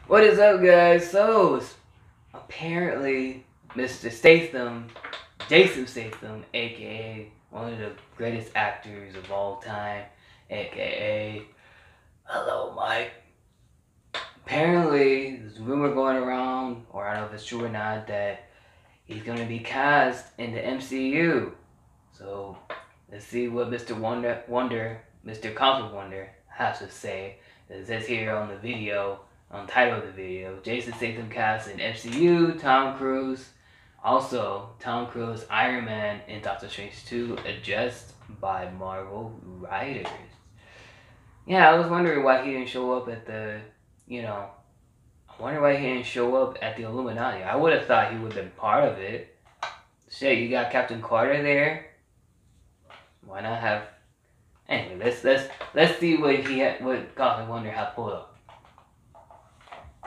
What is up, guys? So, apparently, Mr. Statham, Jason Statham, aka one of the greatest actors of all time, aka Hello, Mike. Apparently, there's a rumor going around, or I don't know if it's true or not, that he's going to be cast in the MCU. So, let's see what Mr. Mr. Comic Wonder, has to say. It says here on the video, on the title of the video, Jason Statham cast in MCU, Tom Cruise. Also, Tom Cruise, Iron Man, and Doctor Strange 2, addressed by Marvel writers. Yeah, I was wondering why he didn't show up at the, I wonder why he didn't show up at the Illuminati. I would have thought he would have been part of it. Shit, you got Captain Carter there. Why not have? Anyway, let's see what Cosmic Wonder have pulled up.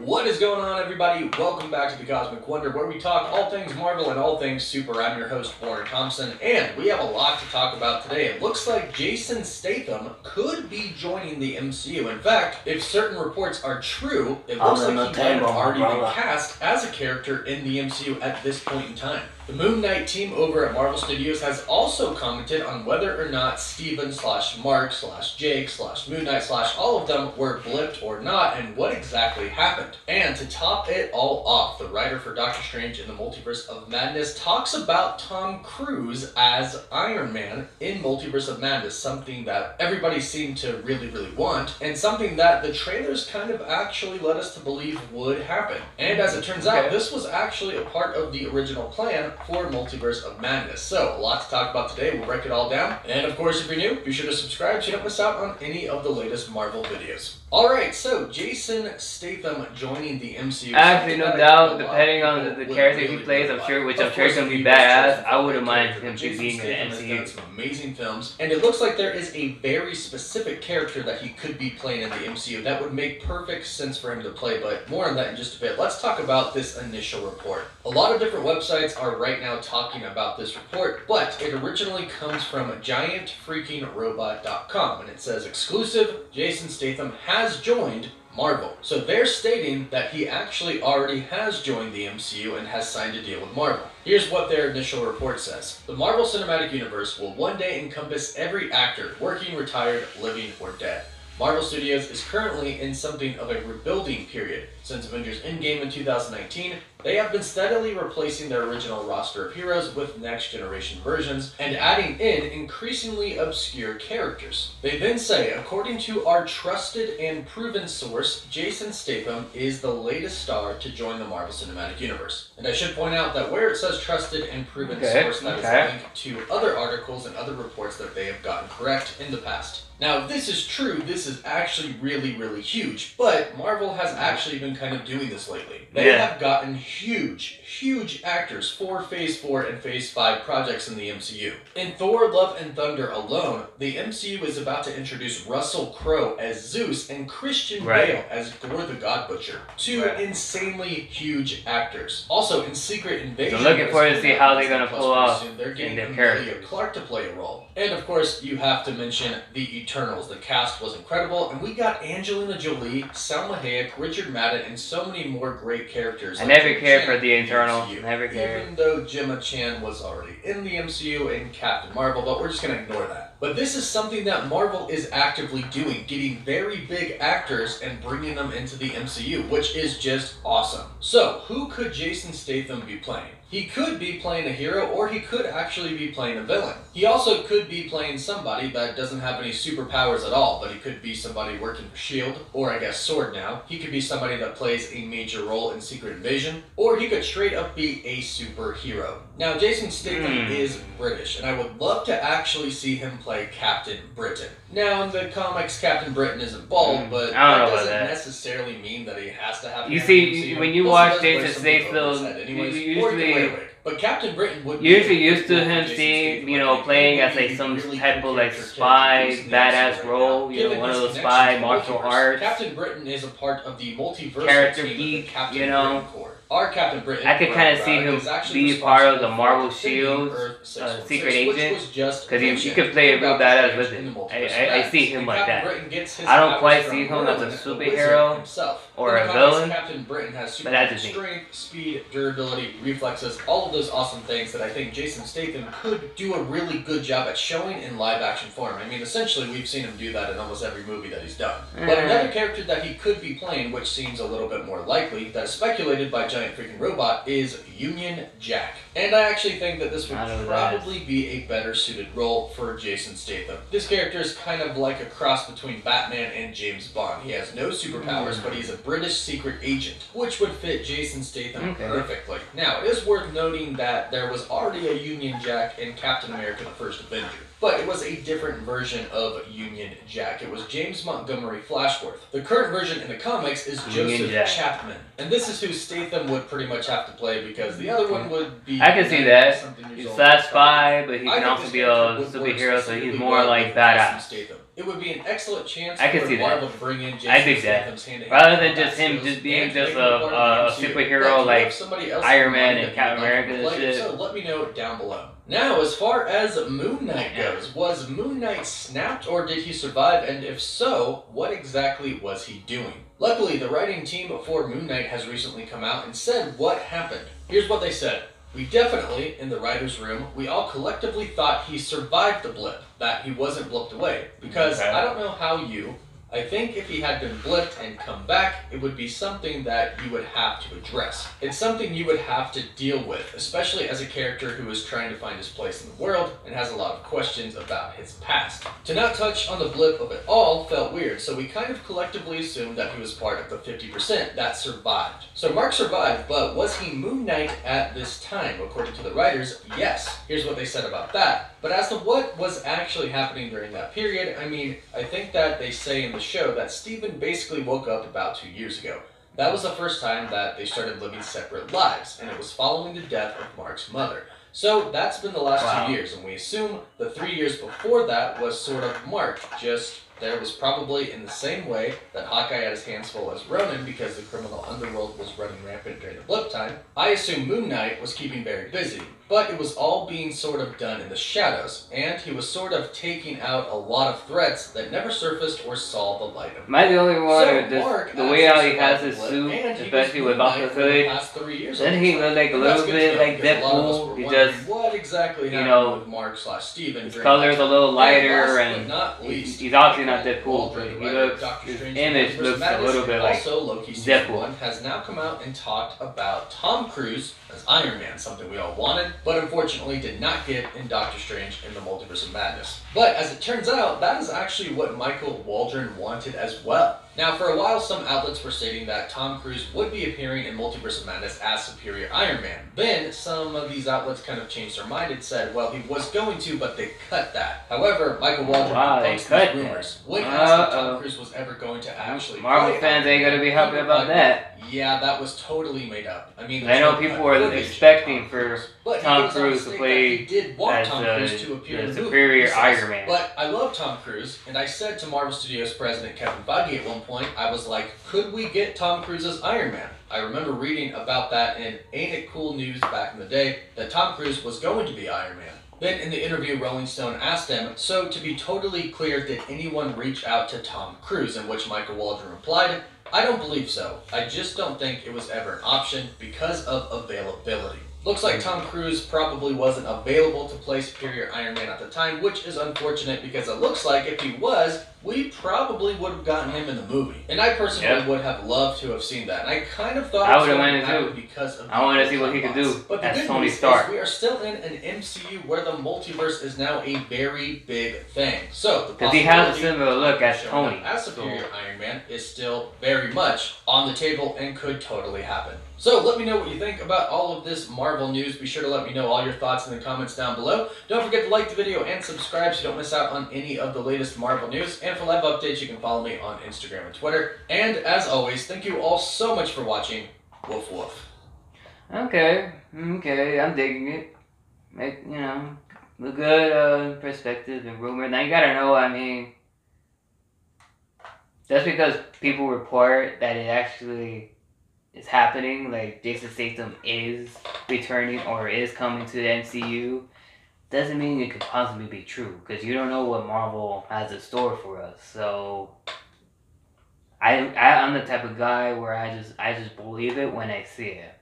What is going on, everybody? Welcome back to the Cosmic Wonder, where we talk all things Marvel and all things super. I'm your host, Warren Thompson, and we have a lot to talk about today. It looks like Jason Statham could be joining the MCU. In fact, if certain reports are true, it looks like he might have already been cast as a character in the MCU at this point in time. The Moon Knight team over at Marvel Studios has also commented on whether or not Steven/Mark/Jake/Moon Knight/ all of them were blipped or not, and what exactly happened. And to top it all off, the writer for Doctor Strange in the Multiverse of Madness talks about Tom Cruise as Iron Man in Multiverse of Madness, something that everybody seemed to really want, and something that the trailers kind of actually led us to believe would happen. And as it turns out, this was actually a part of the original plan for Multiverse of Madness. So, a lot to talk about today. We'll break it all down. And of course, if you're new, be sure to subscribe so you don't miss out on any of the latest Marvel videos. Alright, so Jason Statham joining the MCU. Actually, no doubt, depending on the character he plays, I'm sure he's going to be badass. I wouldn't mind him being in the MCU. Some amazing films, and it looks like there is a very specific character that he could be playing in the MCU that would make perfect sense for him to play, but more on that in just a bit. Let's talk about this initial report. A lot of different websites are right now talking about this report, but it originally comes from GiantFreakingRobot.com, and it says exclusive, Jason Statham has joined Marvel. So they're stating that he actually already has joined the MCU and has signed a deal with Marvel. Here's what their initial report says. The Marvel Cinematic Universe will one day encompass every actor, working, retired, living, or dead. Marvel Studios is currently in something of a rebuilding period. Since Avengers Endgame in 2019, they have been steadily replacing their original roster of heroes with next-generation versions and adding in increasingly obscure characters. They then say, according to our trusted and proven source, Jason Statham is the latest star to join the Marvel Cinematic Universe. And I should point out that where it says trusted and proven source, that is linked to other articles and other reports that they have gotten correct in the past. Now, if this is true, this is actually really huge, but Marvel has actually been kind of doing this lately. They have gotten huge actors for Phase 4 and Phase 5 projects in the MCU. In Thor: Love and Thunder alone, the MCU is about to introduce Russell Crowe as Zeus and Christian Bale as Thor the God Butcher. Two insanely huge actors. Also, in Secret Invasion, so looking forward to see how they're going to pull off they're getting their characters. Emilia Clarke to play a role. And of course, you have to mention the Eternals. The cast was incredible, and we got Angelina Jolie, Salma Hayek, Richard Madden, and so many more great characters. I never cared for the Eternals. Never cared. Even though Gemma Chan was already in the MCU and Captain Marvel, but we're just going to ignore that. But this is something that Marvel is actively doing, getting very big actors and bringing them into the MCU, which is just awesome. So, who could Jason Statham be playing? He could be playing a hero, or he could actually be playing a villain. He also could be playing somebody that doesn't have any superpowers at all, but he could be somebody working for S.H.I.E.L.D., or I guess S.W.O.R.D. now. He could be somebody that plays a major role in Secret Invasion, or he could straight up be a superhero. Now, Jason Statham is British, and I would love to actually see him play Captain Britain. Now, in the comics, Captain Britain isn't bald, but that doesn't necessarily mean that he has to have. You see, when you watch Jason Statham, But Captain Britain would You're usually used to him seeing, playing as like some type of like spy, badass role, one of those spy martial arts. Captain Britain is a part of the multiverse character team geek, of the Captain Britain Corps. Our Captain Britain, I could kind of see him be part of the Marvel Shield secret agent, because he could play a real badass with it. I see him like that. I don't quite see him as a superhero or a villain, Captain Britain has but that's the thing. Strength, speed, durability, reflexes, all of those awesome things that I think Jason Statham could do a really good job at showing in live action form. I mean, essentially, we've seen him do that in almost every movie that he's done. But another character that he could be playing, which seems a little bit more likely, that is speculated by Giant Freaking Robot, is Union Jack. And I actually think that this would probably be a better suited role for Jason Statham. This character is kind of like a cross between Batman and James Bond. He has no superpowers, but he's a British secret agent, which would fit Jason Statham perfectly. Now, it is worth noting that there was already a Union Jack in Captain America: The First Avenger. But it was a different version of Union Jack. It was James Montgomery Flashworth. The current version in the comics is Joseph Chapman. And this is who Statham would pretty much have to play, because the other one would be... I can see that. He's a spy, but he can also be a superhero, so he's more like badass. It would be an excellent chance I can see Marvel to bring in Jason I think that. Rather than just him being just a superhero like Iron Man and Captain America and shit. So let me know down below. Now, as far as Moon Knight goes, was Moon Knight snapped or did he survive? And if so, what exactly was he doing? Luckily, the writing team for Moon Knight has recently come out and said what happened. Here's what they said. We definitely, in the writer's room, we all collectively thought he survived the blip, that he wasn't blipped away. Because I don't know how you... I think if he had been blipped and come back, it would be something that you would have to address. It's something you would have to deal with, especially as a character who is trying to find his place in the world and has a lot of questions about his past. To not touch on the blip of it all felt weird, so we kind of collectively assumed that he was part of the 50% that survived. So Mark survived, but was he Moon Knight at this time? According to the writers, yes. Here's what they said about that. But as to what was actually happening during that period, I mean, I think that they say in the show that Steven basically woke up about 2 years ago. That was the first time that they started living separate lives, and it was following the death of Mark's mother. So that's been the last 2 years, and we assume the 3 years before that was sort of Mark, just there was probably in the same way that Hawkeye had his hands full as Ronin because the criminal underworld was running rampant during the blip time. I assume Moon Knight was keeping very busy, but it was all being sort of done in the shadows, and he was sort of taking out a lot of threats that never surfaced or saw the light of day. Am I the only one the way how he has his suit, especially without the hood, then he looked like a little bit like Deadpool. He just, what exactly happened with Mark/Steven. His color's a little lighter, and he's obviously not Deadpool, but he looks, his image looks a little bit like Deadpool. Has now come out and talked about Tom Cruise as Iron Man, something we all wanted, but unfortunately did not get in Doctor Strange in the Multiverse of Madness. But as it turns out, that is actually what Michael Waldron wanted as well. Now, for a while, some outlets were stating that Tom Cruise would be appearing in Multiverse of Madness as Superior Iron Man. Then, some of these outlets kind of changed their mind and said, well, he was going to, but they cut that. However, Michael Waldron proposed these rumors. When asked if Tom Cruise was ever going to actually Marvel fans ain't gonna be happy about that. Yeah, that was totally made up. I mean, I know people were expecting for Tom Cruise to play as the Superior Iron Man. But I love Tom Cruise, and I said to Marvel Studios president Kevin Feige at one point, I was like, could we get Tom Cruise as Iron Man? I remember reading about that in Ain't It Cool News back in the day, that Tom Cruise was going to be Iron Man. Then in the interview, Rolling Stone asked him, so to be totally clear, did anyone reach out to Tom Cruise? In which Michael Waldron replied, I don't believe so. I just don't think it was ever an option because of availability. Looks like Tom Cruise probably wasn't available to play Superior Iron Man at the time, which is unfortunate because it looks like if he was, we probably would have gotten him in the movie. And I personally would have loved to have seen that. And I kind of thought I would have wanted to because of I want to see what he could do but as Tony Stark. We are still in an MCU where the multiverse is now a very big thing. So because he has a similar look as Tony, as Superior Iron Man is still very much on the table and could totally happen. So let me know what you think about all of this Marvel news. Be sure to let me know all your thoughts in the comments down below. Don't forget to like the video and subscribe so you don't miss out on any of the latest Marvel news. And for live updates, you can follow me on Instagram and Twitter. And as always, thank you all so much for watching. Woof woof. Okay, okay, I'm digging it. Make, a good perspective and rumor. Now you gotta know, I mean, just because people report that it actually is happening, like Jason Statham is returning or is coming to the MCU, doesn't mean it could possibly be true. Because you don't know what Marvel has in store for us. So I'm the type of guy where I just believe it when I see it.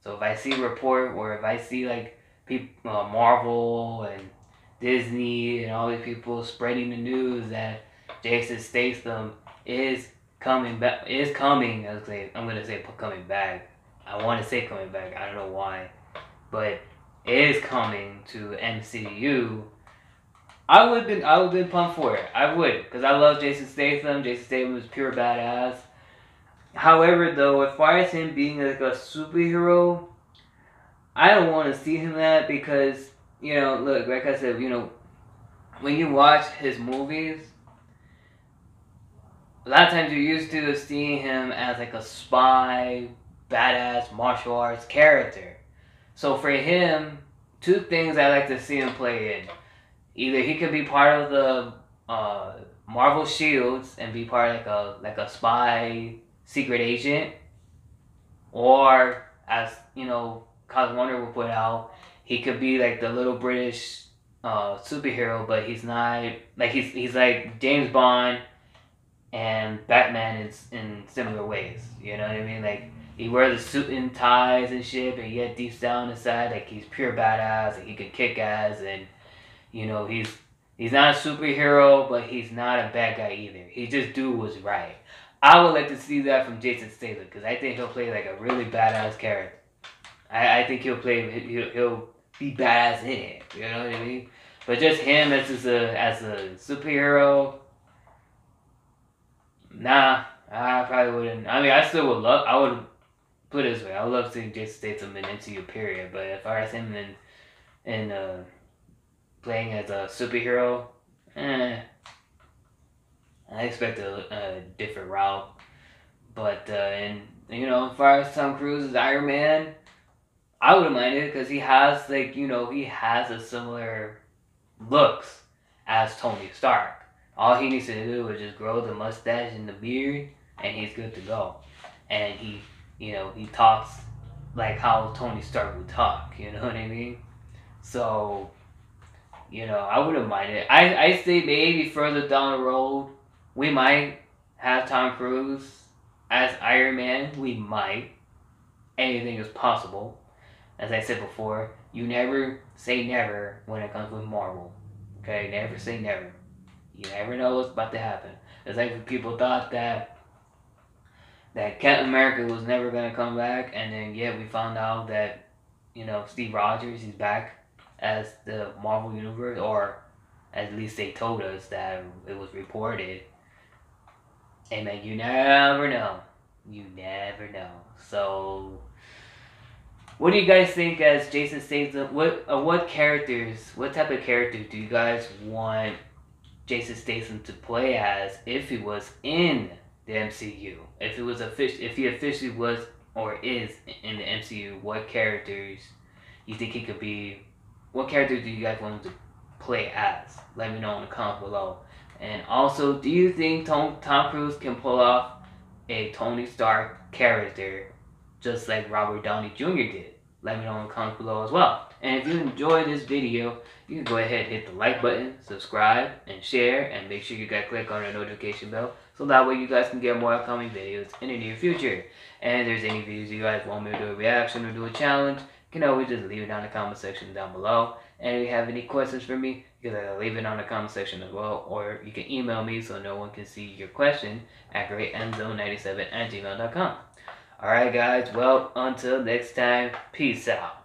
So if I see a report or if I see like people, Marvel and Disney and all these people spreading the news that Jason Statham is coming back, I'm gonna say coming back. I want to say coming back. I don't know why, but is coming to MCU. I would be pumped for it. I would, because I love Jason Statham. Jason Statham is pure badass. However, though, as far as him being like a superhero, I don't want to see him that because, look, like I said, when you watch his movies, a lot of times you're used to seeing him as like a spy, badass martial arts character. So for him, two things I like to see him play in. Either he could be part of the Marvel Shields and be part of like a spy secret agent, or as Cos Wonder would put out, he could be like the little British superhero, but he's not like he's like James Bond and Batman is in similar ways. You know what I mean? Like he wears a suit and ties and shit, but yet deep down inside, like he's pure badass and he can kick ass, and he's not a superhero, but he's not a bad guy either. He just do what's right. I would like to see that from Jason Statham because I think he'll play like a really badass character. I think he'll be badass in it. You know what I mean? But just him as a superhero, nah, I probably wouldn't. I mean, I still would love. I would put it this way. I would love seeing Jason Statham in MCU period. But if I was him in playing as a superhero, I expect a different route. But as far as Tom Cruise's Iron Man, I wouldn't mind it because he has he has a similar looks as Tony Stark. All he needs to do is just grow the mustache and the beard, and he's good to go. And he talks like how Tony Stark would talk. You know what I mean? So, I wouldn't mind it. I say maybe further down the road, we might have Tom Cruise as Iron Man. We might. Anything is possible. As I said before, you never say never when it comes with Marvel. Okay? Never say never. You never know what's about to happen. It's like when people thought that Captain America was never going to come back, and then we found out that, Steve Rogers, he's back as the Marvel Universe, or at least they told us that it was reported. And man, you never know. You never know. So, what do you guys think as Jason Statham? What type of characters do you guys want Jason Statham to play as if he was in the MCU? If he officially was or is in the MCU, what characters you think he could be? What characters do you guys want him to play as? Let me know in the comments below. And also, do you think Tom Cruise can pull off a Tony Stark character just like Robert Downey Jr. did? Let me know in the comments below as well. And if you enjoyed this video, you can go ahead and hit the like button, subscribe, and share, and make sure you guys click on the notification bell so that way you guys can get more upcoming videos in the near future. And if there's any videos you guys want me to do a reaction or do a challenge, you can always just leave it down in the comment section down below. And if you have any questions for me, you can either leave it on the comment section as well, or you can email me so no one can see your question at greatendzone97@gmail.com. Alright guys, well, until next time, peace out.